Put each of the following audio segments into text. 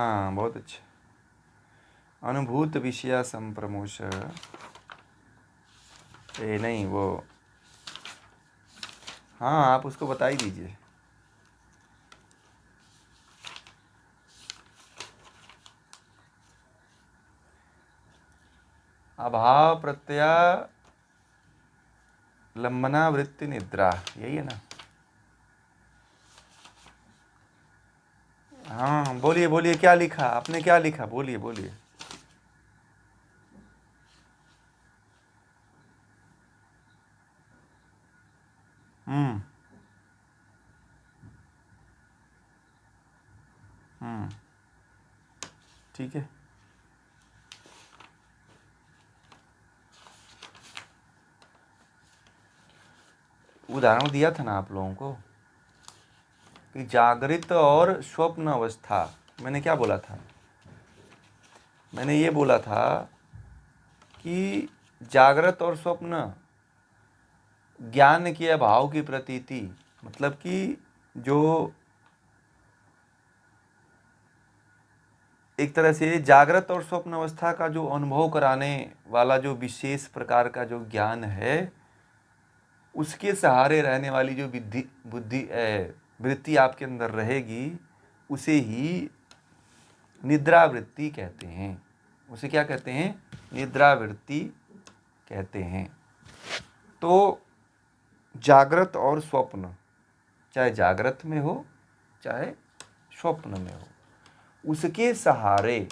हाँ, बहुत अच्छा। अनुभूत विषया संप्रमोश, ए नहीं वो, हाँ आप उसको बता ही दीजिए। अभाव प्रत्यय लंबना वृत्ति निद्रा, यही है ना? हाँ बोलिए बोलिए, क्या लिखा आपने, क्या लिखा, बोलिए बोलिए। हम्म। हम्म। ठीक है। उदाहरण दिया था ना आप लोगों को कि जागृत और स्वप्न अवस्था। मैंने क्या बोला था? मैंने ये बोला था कि जागृत और स्वप्न ज्ञान के अभाव की प्रतीति, मतलब कि जो एक तरह से जागृत और स्वप्न अवस्था का जो अनुभव कराने वाला जो विशेष प्रकार का जो ज्ञान है, उसके सहारे रहने वाली जो बुद्धि बुद्धि वृत्ति आपके अंदर रहेगी, उसे ही निद्रा वृत्ति कहते हैं। उसे क्या कहते हैं? निद्रा वृत्ति कहते हैं। तो जागृत और स्वप्न, चाहे जागृत में हो चाहे स्वप्न में हो, उसके सहारे,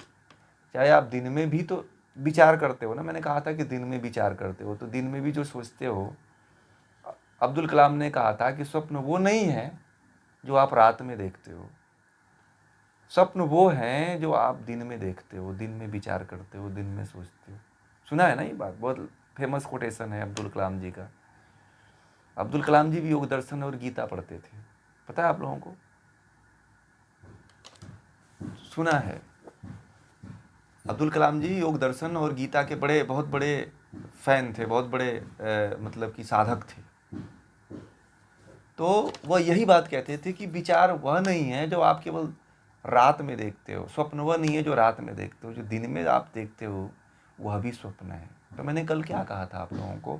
चाहे आप दिन में भी तो विचार करते हो ना, मैंने कहा था कि दिन में विचार करते हो, तो दिन में भी जो सोचते हो, अब्दुल कलाम ने कहा था कि स्वप्न वो नहीं है जो आप रात में देखते हो, स्वप्न वो हैं जो आप दिन में देखते हो, दिन में विचार करते हो, दिन में सोचते हो। सुना है ना ये बात? बहुत फेमस कोटेशन है अब्दुल कलाम जी का। अब्दुल कलाम जी भी योग दर्शन और गीता पढ़ते थे, पता है आप लोगों को? सुना है? अब्दुल कलाम जी योग दर्शन और गीता के बड़े, बहुत बड़े फैन थे, बहुत बड़े मतलब कि साधक थे। तो वह यही बात कहते थे कि विचार वह नहीं है जो आप केवल रात में देखते हो, स्वप्न वह नहीं है जो रात में देखते हो, जो दिन में आप देखते हो वह भी स्वप्न है। तो मैंने कल क्या कहा था आप लोगों को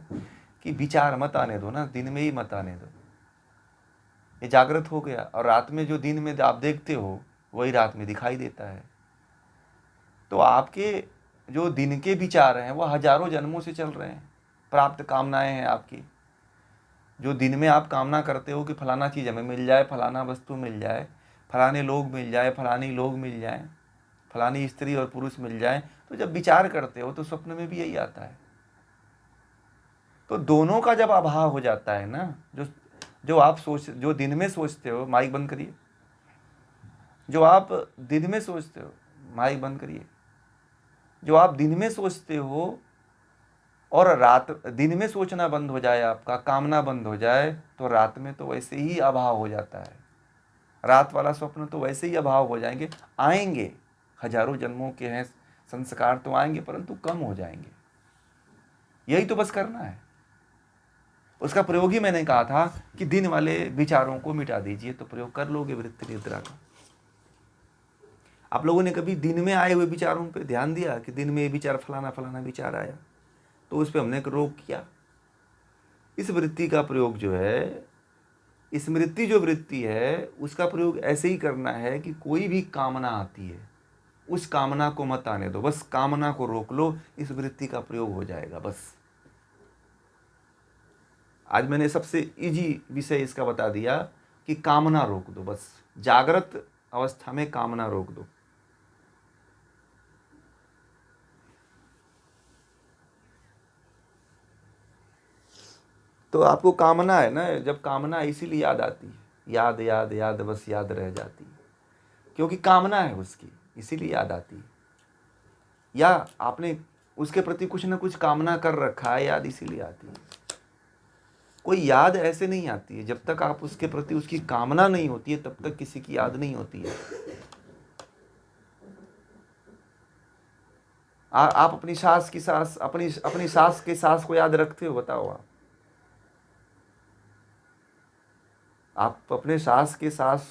कि विचार मत आने दो ना, दिन में ही मत आने दो। ये जागृत हो गया, और रात में जो दिन में आप देखते हो वही रात में दिखाई देता है। तो आपके जो दिन के विचार हैं वह हजारों जन्मों से चल रहे हैं, प्राप्त कामनाएं हैं आपकी। जो दिन में आप कामना करते हो कि फलाना चीज़ हमें मिल जाए, फलाना वस्तु मिल जाए, फलाने लोग मिल जाए, फलानी लोग मिल जाए, फलानी स्त्री और पुरुष मिल जाए, तो जब विचार करते हो तो स्वप्न में भी यही आता है। तो दोनों का जब अभाव हो जाता है ना, जो जो आप सोच, जो दिन में सोचते हो, माइक बंद करिए, जो आप दिन में सोचते हो, माइक बंद करिए, जो आप दिन में सोचते हो और रात, दिन में सोचना बंद हो जाए, आपका कामना बंद हो जाए, तो रात में तो वैसे ही अभाव हो जाता है। रात वाला स्वप्न तो वैसे ही अभाव हो जाएंगे, आएंगे, हजारों जन्मों के हैं संस्कार तो आएंगे, परंतु कम हो जाएंगे। यही तो बस करना है। उसका प्रयोग ही मैंने कहा था कि दिन वाले विचारों को मिटा दीजिए, तो प्रयोग कर लोगे वृत्ति निद्रा का। आप लोगों ने कभी दिन में आए हुए विचारों पर ध्यान दिया कि दिन में ये विचार, फलाना फलाना विचार आया, तो उस पर हमने एक रोक किया। इस वृत्ति का प्रयोग जो है, स्मृति जो वृत्ति है, उसका प्रयोग ऐसे ही करना है कि कोई भी कामना आती है उस कामना को मत आने दो, बस कामना को रोक लो, इस वृत्ति का प्रयोग हो जाएगा बस। आज मैंने सबसे इजी विषय इसका बता दिया कि कामना रोक दो, बस जागृत अवस्था में कामना रोक दो। तो आपको कामना है ना, जब कामना इसीलिए याद आती है, याद याद याद बस याद रह जाती है, क्योंकि कामना है उसकी, इसीलिए याद आती है। या आपने उसके प्रति कुछ ना कुछ कामना कर रखा है, याद इसीलिए आती है। कोई याद ऐसे नहीं आती है, जब तक आप उसके प्रति उसकी कामना नहीं होती है तब तक किसी की याद नहीं होती है। आप अपनी सास की सास, अपनी अपनी सास के सास को याद रखते हो? बताओ आप अपने सास के सास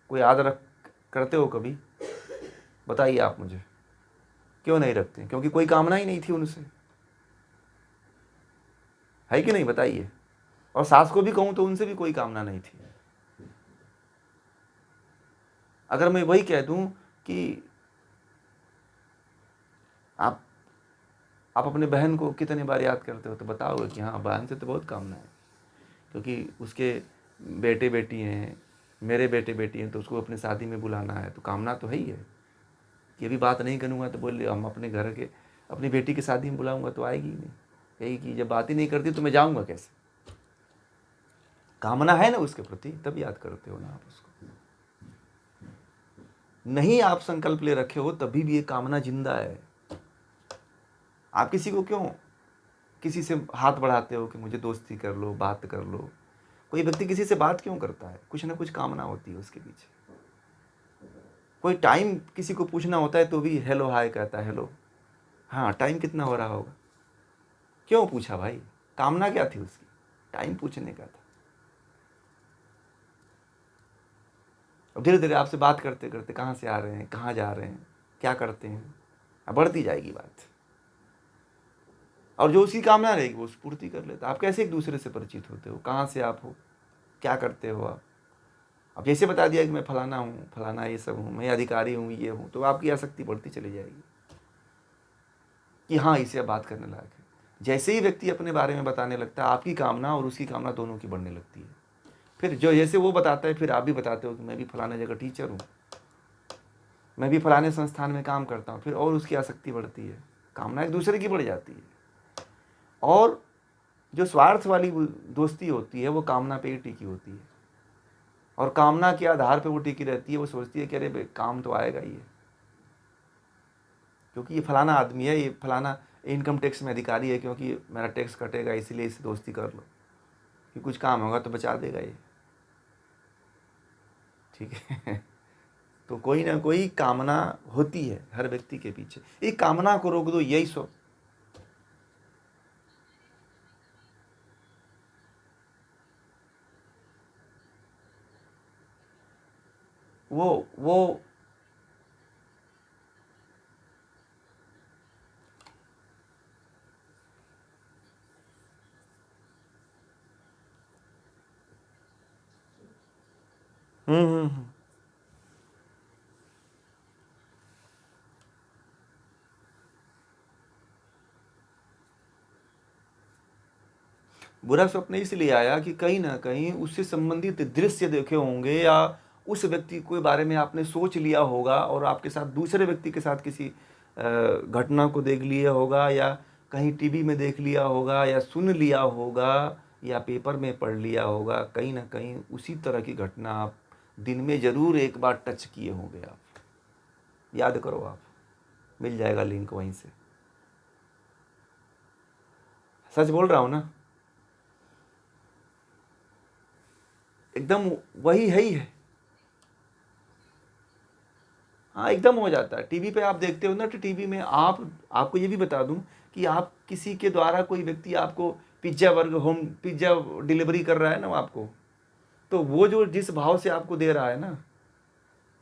को याद रख करते हो कभी? बताइए आप मुझे, क्यों नहीं रखते? क्योंकि कोई कामना ही नहीं थी उनसे, है कि नहीं? बताइए। और सास को भी कहूं तो उनसे भी कोई कामना नहीं थी। अगर मैं वही कह दूं कि आप आप अपने बहन को कितने बार याद करते हो, तो बताओगे कि हाँ, बहन से तो बहुत कामना है, क्योंकि उसके बेटे बेटी हैं, मेरे बेटे बेटी हैं, तो उसको अपनी शादी में बुलाना है, तो कामना तो है ही है। ये भी बात नहीं करूँगा तो बोल हम अपने घर के अपनी बेटी की शादी में बुलाऊंगा तो आएगी ही नहीं, यही कि जब बात ही नहीं करती तो मैं जाऊंगा कैसे? कामना है ना उसके प्रति, तब याद करते हो ना आप उसको। नहीं आप संकल्प ले रखे हो तभी भी ये कामना जिंदा है। आप किसी को क्यों, किसी से हाथ बढ़ाते हो कि मुझे दोस्ती कर लो, बात कर लो? कोई व्यक्ति किसी से बात क्यों करता है? कुछ ना कुछ कामना होती है उसके पीछे। कोई टाइम किसी को पूछना होता है तो भी हेलो हाय कहता है, हेलो हाँ टाइम कितना हो रहा होगा। क्यों पूछा भाई? कामना क्या थी उसकी? टाइम पूछने का था। अब धीरे धीरे आपसे बात करते करते कहाँ से आ रहे हैं, कहाँ जा रहे हैं, क्या करते हैं, अब बढ़ती जाएगी बात। और जो उसकी कामना रहेगी वो उस पूर्ति कर लेता। आप कैसे एक दूसरे से परिचित होते हो? कहाँ से आप हो, क्या करते हो आप? अब जैसे बता दिया कि मैं फलाना हूँ, फलाना ये सब हूँ, मैं अधिकारी हूँ, ये हूँ, तो आपकी आसक्ति बढ़ती चली जाएगी कि हाँ इसे अब बात करने लायक है। जैसे ही व्यक्ति अपने बारे में बताने लगता है, आपकी कामना और उसकी कामना दोनों की बढ़ने लगती है। फिर जो जैसे वो बताता है, फिर आप भी बताते हो कि मैं भी फलाने जगह टीचर हूँ, मैं भी फलाने संस्थान में काम करता हूँ, फिर और उसकी आसक्ति बढ़ती है, कामना एक दूसरे की बढ़ जाती है। और जो स्वार्थ वाली दोस्ती होती है वो कामना पे ही टिकी होती है, और कामना के आधार पे वो टिकी रहती है। वो सोचती है कि अरे काम तो आएगा ही है, क्योंकि ये फलाना आदमी है, ये फलाना इनकम टैक्स में अधिकारी है, क्योंकि मेरा टैक्स कटेगा इसीलिए इससे दोस्ती कर लो, कि कुछ काम होगा तो बचा देगा ये, ठीक है। तो कोई ना कोई कामना होती है हर व्यक्ति के पीछे। एक कामना को रोक दो, यही सो वो हम्म। बुरा स्वप्न इसलिए आया कि कहीं ना कहीं उससे संबंधित दृश्य देखे होंगे, या उस व्यक्ति के बारे में आपने सोच लिया होगा, और आपके साथ दूसरे व्यक्ति के साथ किसी घटना को देख लिया होगा, या कहीं टीवी में देख लिया होगा, या सुन लिया होगा, या पेपर में पढ़ लिया होगा। कहीं ना कहीं उसी तरह की घटना आप दिन में जरूर एक बार टच किए होंगे। आप याद करो, आप मिल जाएगा लिंक वहीं से। सच बोल रहा हूँ ना? एकदम वही है ही है। हाँ एकदम हो जाता है। टीवी पे आप देखते हो ना, तो टीवी में आपको ये भी बता दूं कि आप किसी के द्वारा, कोई व्यक्ति आपको pizza burger home pizza delivery कर रहा है ना आपको, तो वो जो जिस भाव से आपको दे रहा है ना,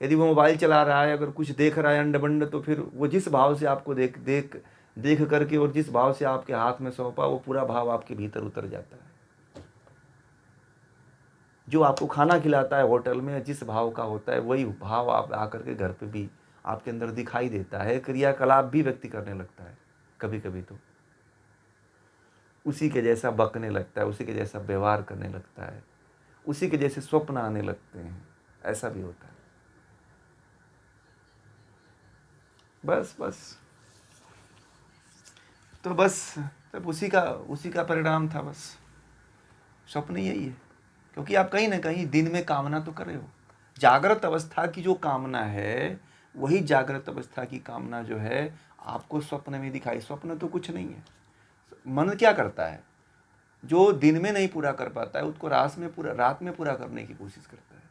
यदि वो मोबाइल चला रहा है, अगर कुछ देख रहा है अंड बंड, तो फिर वो जिस भाव से आपको देख देख देख करके और जिस भाव से आपके हाथ में सौंपा, वो पूरा भाव आपके भीतर उतर जाता है। जो आपको खाना खिलाता है होटल में, जिस भाव का होता है, वही भाव आप आकर के घर पे भी आपके अंदर दिखाई देता है। क्रियाकलाप भी व्यक्ति करने लगता है कभी कभी, तो उसी के जैसा बकने लगता है, उसी के जैसा व्यवहार करने लगता है, उसी के जैसे स्वप्न आने लगते हैं। ऐसा भी होता है। बस बस, तो बस तब उसी का परिणाम था बस। स्वप्न यही है, क्योंकि आप कहीं ना कहीं दिन में कामना तो कर रहे हो। जागृत अवस्था की जो कामना है, वही जागृत अवस्था की कामना जो है आपको स्वप्न में दिखाई। स्वप्न तो कुछ नहीं है। मन क्या करता है? जो दिन में नहीं पूरा कर पाता है, उसको रात में पूरा करने की कोशिश करता है।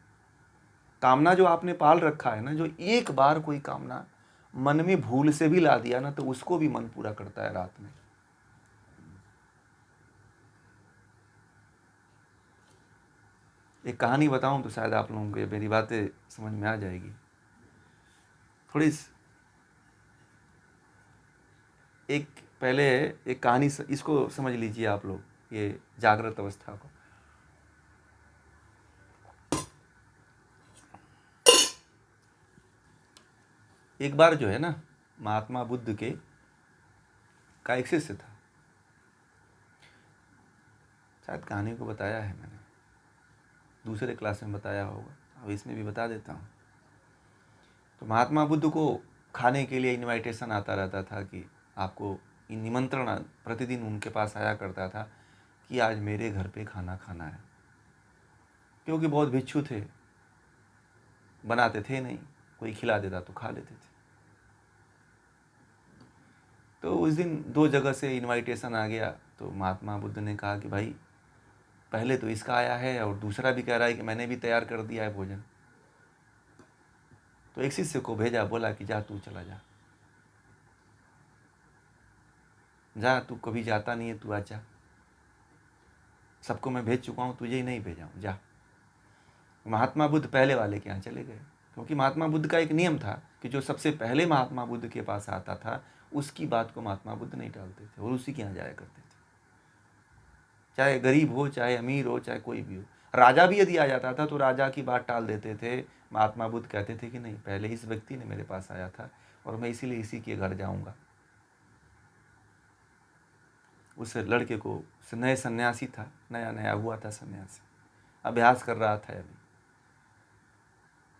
कामना जो आपने पाल रखा है ना, जो एक बार कोई कामना मन में भूल से भी ला दिया ना, तो उसको भी मन पूरा करता है रात में। एक कहानी बताऊं तो शायद आप लोगों को मेरी बातें समझ में आ जाएगी। थोड़ी एक पहले एक कहानी इसको समझ लीजिए आप लोग, ये जागृत अवस्था को। एक बार जो है ना, महात्मा बुद्ध के का एक शिष्य था, शायद कहानी को बताया है मैंने, दूसरे क्लास में बताया होगा, अब इसमें भी बता देता हूँ। तो महात्मा बुद्ध को खाने के लिए इनविटेशन आता रहता था कि आपको निमंत्रण प्रतिदिन उनके पास आया करता था कि आज मेरे घर पे खाना खाना है, क्योंकि बहुत भिक्षु थे, बनाते थे नहीं, कोई खिला देता तो खा लेते थे। तो उस दिन 2 जगह से इनविटेशन आ गया, तो महात्मा बुद्ध ने कहा कि भाई पहले तो इसका आया है और दूसरा भी कह रहा है कि मैंने भी तैयार कर दिया है भोजन। तो एक शिष्य को भेजा, बोला कि जा तू चला जा, जा तू कभी जाता नहीं है, तू आज जा, सबको मैं भेज चुका हूँ, तुझे ही नहीं भेजा हूँ, जा। महात्मा बुद्ध पहले वाले के यहाँ चले गए, क्योंकि महात्मा बुद्ध का एक नियम था कि जो सबसे पहले महात्मा बुद्ध के पास आता था उसकी बात को महात्मा बुद्ध नहीं टालते थे और उसी के यहाँ जाया करते थे, चाहे गरीब हो, चाहे अमीर हो, चाहे कोई भी हो। राजा भी यदि आ जाता था तो राजा की बात टाल देते थे। महात्मा बुद्ध कहते थे कि नहीं, पहले इस व्यक्ति ने मेरे पास आया था और मैं इसीलिए इसी के घर जाऊंगा। उस लड़के को, नए सन्यासी था, नया नया हुआ था सन्यासी, अभ्यास कर रहा था, अभी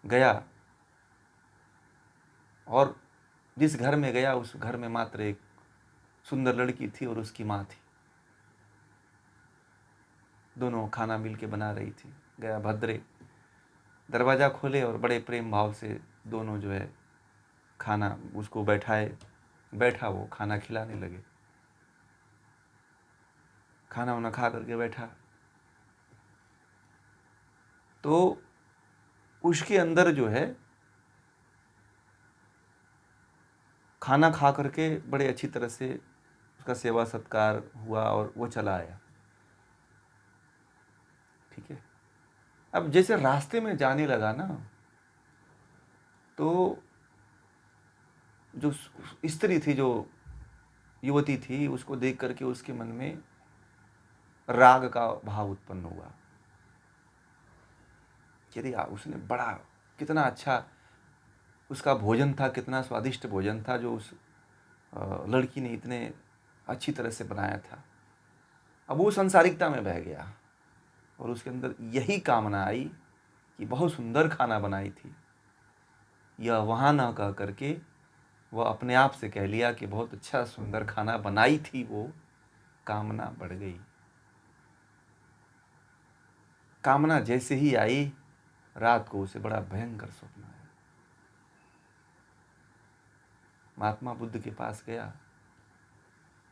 गया और जिस घर में गया उस घर में मात्र एक सुंदर लड़की थी और उसकी माँ थी, दोनों खाना मिल के बना रही थी। गया भद्रे, दरवाज़ा खोले और बड़े प्रेम भाव से दोनों जो है खाना उसको बैठाए, बैठा, वो खाना खिलाने लगे, खाना वाना खा करके बैठा। तो उसके अंदर जो है खाना खा करके बड़े अच्छी तरह से उसका सेवा सत्कार हुआ और वो चला आया, ठीक है। अब जैसे रास्ते में जाने लगा ना, तो जो स्त्री थी, जो युवती थी, उसको देख करके उसके मन में राग का भाव उत्पन्न हुआ। यदि उसने बड़ा, कितना अच्छा उसका भोजन था, कितना स्वादिष्ट भोजन था जो उस लड़की ने इतने अच्छी तरह से बनाया था। अब वो संसारिकता में बह गया और उसके अंदर यही कामना आई कि बहुत सुंदर खाना बनाई थी, यह वहाँ ना कह करके वह अपने आप से कह लिया कि बहुत अच्छा सुंदर खाना बनाई थी। वो कामना बढ़ गई। कामना जैसे ही आई, रात को उसे बड़ा भयंकर स्वप्न आया। महात्मा बुद्ध के पास गया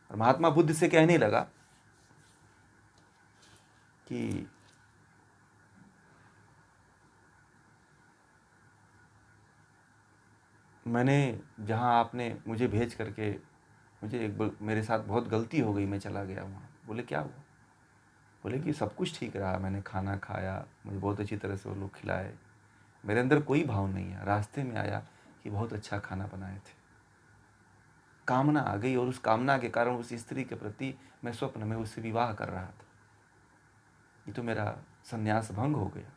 और महात्मा बुद्ध से कहने लगा कि मैंने जहाँ आपने मुझे भेज करके, मुझे मेरे साथ बहुत गलती हो गई, मैं चला गया वहाँ। बोले क्या हुआ? बोले कि सब कुछ ठीक रहा, मैंने खाना खाया, मुझे बहुत अच्छी तरह से वो लोग खिलाए, मेरे अंदर कोई भाव नहीं है। रास्ते में आया कि बहुत अच्छा खाना बनाए थे, कामना आ गई और उस कामना के कारण उस स्त्री के प्रति मैं स्वप्न में उससे विवाह कर रहा था, ये तो मेरा संन्यास भंग हो गया।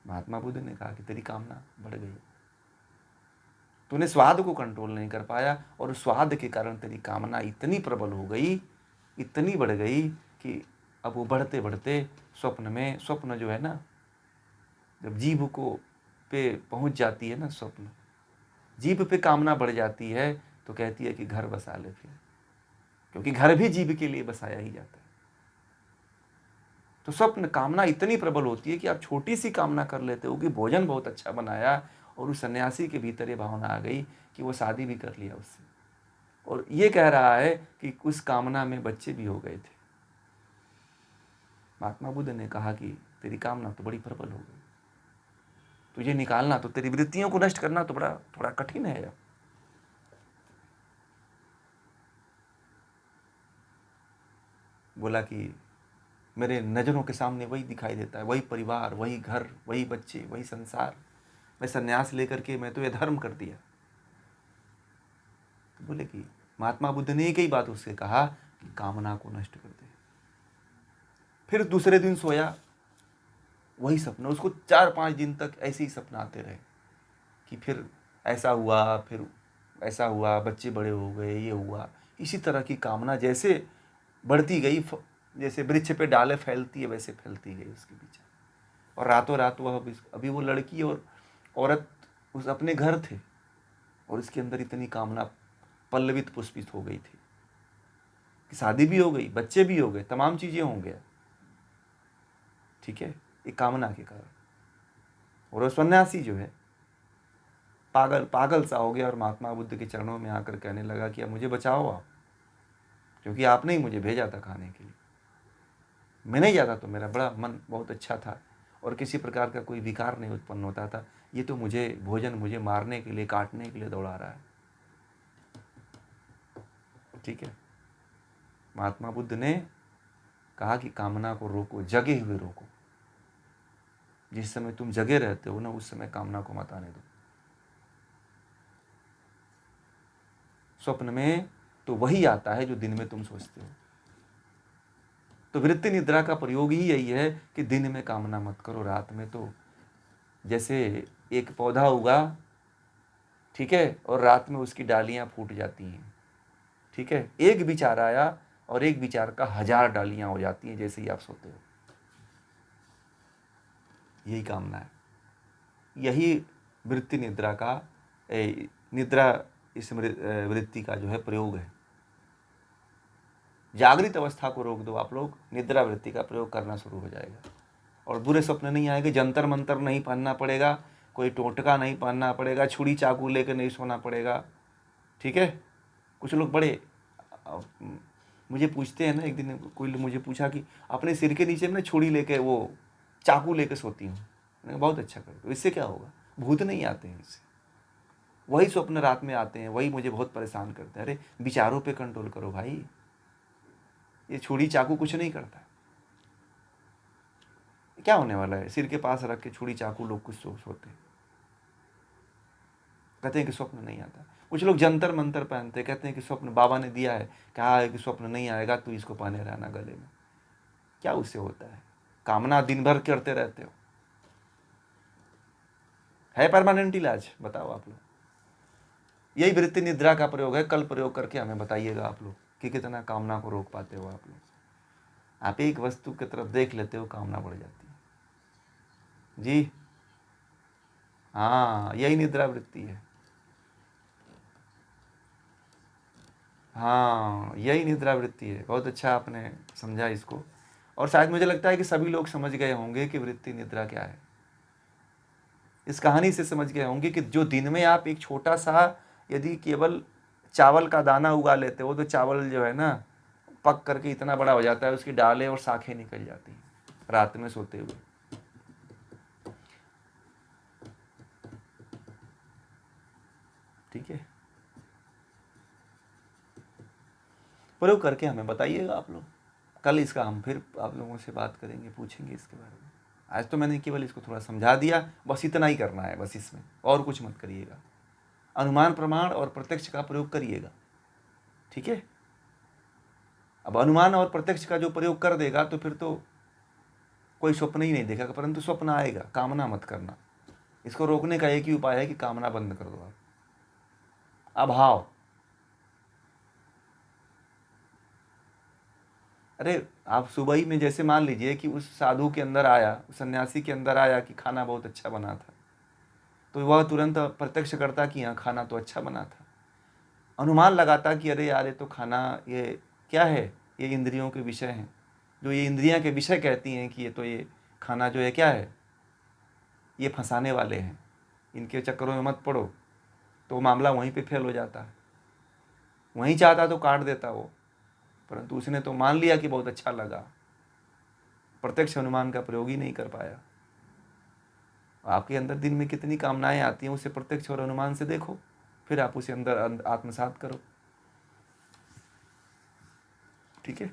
महात्मा बुद्ध ने कहा कि तेरी कामना बढ़ गई, तूने स्वाद को कंट्रोल नहीं कर पाया और उस स्वाद के कारण तेरी कामना इतनी प्रबल हो गई, इतनी बढ़ गई कि अब वो बढ़ते बढ़ते स्वप्न में, स्वप्न जो है ना, जब जीभ को पे पहुंच जाती है ना, स्वप्न जीभ पे कामना बढ़ जाती है तो कहती है कि घर बसा ले फिर, क्योंकि घर भी जीभ के लिए बसाया ही जाता है। तो स्वप्न कामना इतनी प्रबल होती है कि आप छोटी सी कामना कर लेते हो कि भोजन बहुत अच्छा बनाया, और उस सन्यासी के भीतर ये भावना आ गई कि वो शादी भी कर लिया उससे, और ये कह रहा है कि उस कामना में बच्चे भी हो गए थे। महात्मा बुद्ध ने कहा कि तेरी कामना तो बड़ी प्रबल हो गई, तुझे निकालना तो, तेरी वृत्तियों को नष्ट करना तो बड़ा थोड़ा कठिन है। बोला कि मेरे नज़रों के सामने वही दिखाई देता है, वही परिवार, वही घर, वही बच्चे, वही संसार। मैं संन्यास लेकर के मैं तो ये धर्म कर दिया। बोले कि महात्मा बुद्ध ने एक ही बात उससे कहा कि कामना को नष्ट कर दे। फिर दूसरे दिन सोया, वही सपना, उसको 4-5 दिन तक ऐसे ही सपना आते रहे कि फिर ऐसा हुआ, फिर ऐसा हुआ, बच्चे बड़े हो गए, ये हुआ। इसी तरह की कामना जैसे बढ़ती गई, जैसे वृक्ष पे डाले फैलती है वैसे फैलती गई उसके पीछे। और रातों रात वह अभी वो लड़की और औरत उस अपने घर थे और इसके अंदर इतनी कामना पल्लवित पुष्पित हो गई थी कि शादी भी हो गई, बच्चे भी हो गए, तमाम चीजें हो गया। ठीक है, एक कामना के कारण। और वो सन्यासी जो है पागल सा हो गया और महात्मा बुद्ध के चरणों में आकर कहने लगा कि अब मुझे बचाओ आप, क्योंकि आपने ही मुझे भेजा था खाने के लिए। मैं नहीं जाता तो मेरा बड़ा मन बहुत अच्छा था और किसी प्रकार का कोई विकार नहीं उत्पन्न होता था। ये तो मुझे मारने के लिए, काटने के लिए दौड़ा रहा है। ठीक है, महात्मा बुद्ध ने कहा कि कामना को रोको, जगे हुए रोको। जिस समय तुम जगे रहते हो ना, उस समय कामना को मत आने दो। स्वप्न में तो वही आता है जो दिन में तुम सोचते हो। तो वृत्ति निद्रा का प्रयोग ही यही है कि दिन में कामना मत करो, रात में तो जैसे एक पौधा उगा, ठीक है, और रात में उसकी डालियां फूट जाती हैं। ठीक है, एक विचार आया और एक विचार का 1000 डालियां हो जाती हैं जैसे ही आप सोते हो। यही कामना है, यही वृत्ति निद्रा का निद्रा इस वृत्ति का जो है प्रयोग है। जागृत अवस्था को रोक दो आप लोग, निद्रा वृत्ति का प्रयोग करना शुरू हो जाएगा और बुरे सपने नहीं आएंगे। जंतर मंतर नहीं पहनना पड़ेगा, कोई टोटका नहीं पहनना पड़ेगा, छुरी चाकू लेकर नहीं सोना पड़ेगा। ठीक है, कुछ लोग बड़े मुझे पूछते हैं ना, एक दिन कोई मुझे पूछा कि अपने सिर के नीचे में छुरी लेके वो चाकू लेके सोती हूँ। मैंने कहा बहुत अच्छा करते हो, इससे क्या होगा, भूत नहीं आते हैं इससे। वही स्वप्न रात में आते हैं, वही मुझे बहुत परेशान करते हैं। अरे विचारों पे कंट्रोल करो भाई, ये छुरी चाकू कुछ नहीं करता। क्या होने वाला है, सिर के पास रख के छुरी चाकू लोग कुछ सोते हैं, कहते हैं कि स्वप्न नहीं आता। कुछ लोग जंतर मंतर पहनते हैं, कहते हैं कि स्वप्न बाबा ने दिया है, कहा है कि स्वप्न नहीं आएगा, तू इसको पहने रहना गले में। क्या उससे होता है, कामना दिन भर करते रहते हो। है परमानेंट इलाज, बताओ आप लोग। यही वृत्ति निद्रा का प्रयोग है। कल प्रयोग करके हमें बताइएगा आप लोग कि कितना कामना को रोक पाते हो आप लोग। आप एक वस्तु की तरफ देख लेते हो, कामना बढ़ जाती है। जी हाँ, यही निद्रा वृत्ति है। हाँ, यही निद्रा वृत्ति है। बहुत अच्छा आपने समझा इसको, और शायद मुझे लगता है कि सभी लोग समझ गए होंगे कि वृत्ति निद्रा क्या है। इस कहानी से समझ गए होंगे कि जो दिन में आप एक छोटा सा यदि केवल चावल का दाना उगा लेते हो, तो चावल जो है ना पक करके इतना बड़ा हो जाता है, उसकी डालें और शाखें निकल जाती हैं रात में सोते हुए। ठीक है, प्रयोग करके हमें बताइएगा आप लोग। कल इसका हम फिर आप लोगों से बात करेंगे, पूछेंगे इसके बारे में। आज तो मैंने केवल इसको थोड़ा समझा दिया, बस इतना ही करना है, बस इसमें और कुछ मत करिएगा। अनुमान प्रमाण और प्रत्यक्ष का प्रयोग करिएगा। ठीक है, अब अनुमान और प्रत्यक्ष का जो प्रयोग कर देगा तो फिर तो कोई स्वप्न ही नहीं देखेगा, परंतु स्वप्न आएगा। कामना मत करना, इसको रोकने का एक ही उपाय है कि कामना बंद कर दो आप। अभाव, अरे आप सुबह ही में जैसे मान लीजिए कि उस साधु के अंदर आया, उस सन्यासी के अंदर आया कि खाना बहुत अच्छा बना था, तो वह तुरंत प्रत्यक्ष करता कि हाँ खाना तो अच्छा बना था। अनुमान लगाता कि अरे यार ये तो खाना, ये क्या है, ये इंद्रियों के विषय हैं, जो ये इंद्रियां के विषय कहती हैं कि ये खाना जो है क्या है, ये फंसाने वाले हैं, इनके चक्करों में मत पड़ो। तो मामला वहीं पे फेल हो जाता है। वहीं चाहता तो काट देता वो, परंतु उसने तो मान लिया कि बहुत अच्छा लगा, प्रत्यक्ष अनुमान का प्रयोग ही नहीं कर पाया। आपके अंदर दिन में कितनी कामनाएं आती हैं, उसे प्रत्यक्ष और अनुमान से देखो, फिर आप उसे अंदर आत्मसात करो। ठीक है।